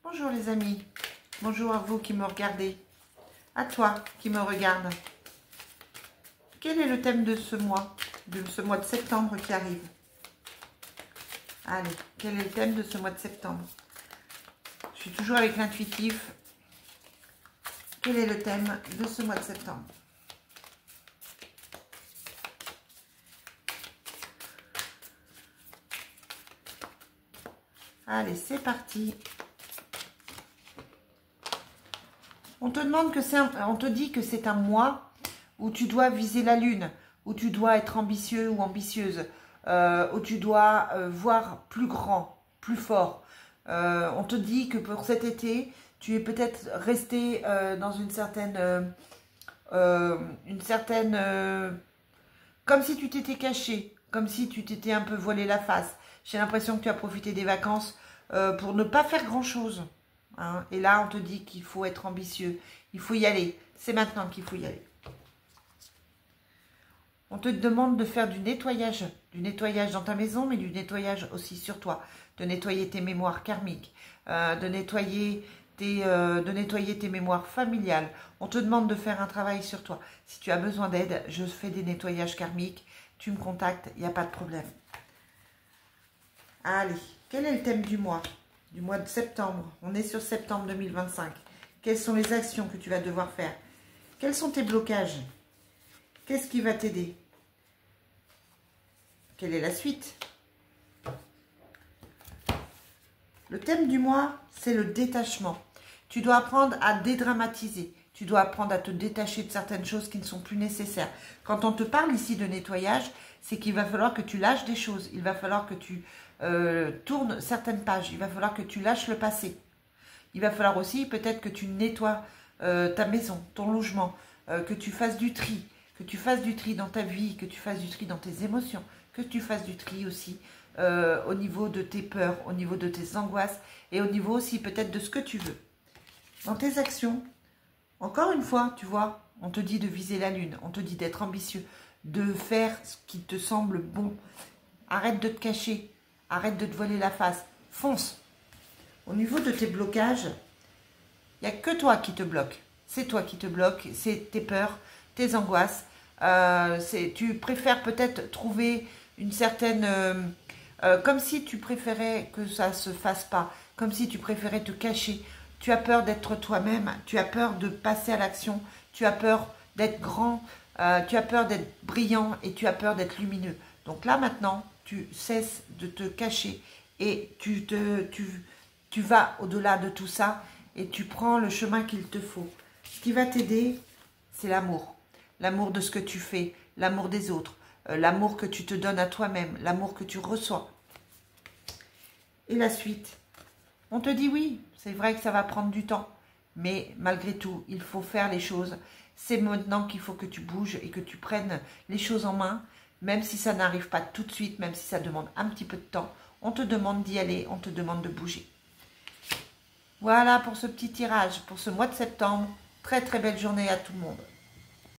Bonjour les amis, bonjour à vous qui me regardez, à toi qui me regarde. Quel est le thème de ce mois de septembre qui arrive? Allez, quel est le thème de ce mois de septembre? Je suis toujours avec l'intuitif. Quel est le thème de ce mois de septembre? Allez, c'est parti. On te demande que on te dit que c'est un mois où tu dois viser la lune, où tu dois être ambitieux ou ambitieuse, où tu dois voir plus grand, plus fort. On te dit que pour cet été, tu es peut-être resté dans une certaine comme si tu t'étais caché, comme si tu t'étais un peu voilé la face. J'ai l'impression que tu as profité des vacances pour ne pas faire grand-chose. Hein. Et là, on te dit qu'il faut être ambitieux. Il faut y aller. C'est maintenant qu'il faut y aller. On te demande de faire du nettoyage dans ta maison, mais du nettoyage aussi sur toi. De nettoyer tes mémoires karmiques, de nettoyer tes mémoires familiales. On te demande de faire un travail sur toi. Si tu as besoin d'aide, je fais des nettoyages karmiques. Tu me contactes, il n'y a pas de problème. Allez, quel est le thème du mois de septembre? On est sur septembre 2025. Quelles sont les actions que tu vas devoir faire? Quels sont tes blocages? Qu'est-ce qui va t'aider? Quelle est la suite? Le thème du mois, c'est le détachement. Tu dois apprendre à dédramatiser. Tu dois apprendre à te détacher de certaines choses qui ne sont plus nécessaires. Quand on te parle ici de nettoyage, c'est qu'il va falloir que tu lâches des choses. Il va falloir que tu tournes certaines pages. Il va falloir que tu lâches le passé. Il va falloir aussi peut-être que tu nettoies ta maison, ton logement, que tu fasses du tri. Que tu fasses du tri dans ta vie, que tu fasses du tri dans tes émotions, que tu fasses du tri aussi au niveau de tes peurs, au niveau de tes angoisses et au niveau aussi peut-être de ce que tu veux. Dans tes actions, encore une fois, tu vois, on te dit de viser la lune, on te dit d'être ambitieux, de faire ce qui te semble bon. Arrête de te cacher, arrête de te voiler la face, fonce. Au niveau de tes blocages, il n'y a que toi qui te bloque. C'est toi qui te bloque, c'est tes peurs, tes angoisses. Tu préfères peut-être trouver une certaine... comme si tu préférais que ça ne se fasse pas, comme si tu préférais te cacher. Tu as peur d'être toi-même, tu as peur de passer à l'action, tu as peur d'être grand, tu as peur d'être brillant et tu as peur d'être lumineux. Donc là maintenant, tu cesses de te cacher et tu vas au-delà de tout ça et tu prends le chemin qu'il te faut. Ce qui va t'aider, c'est l'amour. L'amour de ce que tu fais, l'amour des autres, l'amour que tu te donnes à toi-même, l'amour que tu reçois. Et la suite, on te dit oui, c'est vrai que ça va prendre du temps, mais malgré tout, il faut faire les choses. C'est maintenant qu'il faut que tu bouges et que tu prennes les choses en main, même si ça n'arrive pas tout de suite, même si ça demande un petit peu de temps. On te demande d'y aller, on te demande de bouger. Voilà pour ce petit tirage, pour ce mois de septembre. Très très belle journée à tout le monde.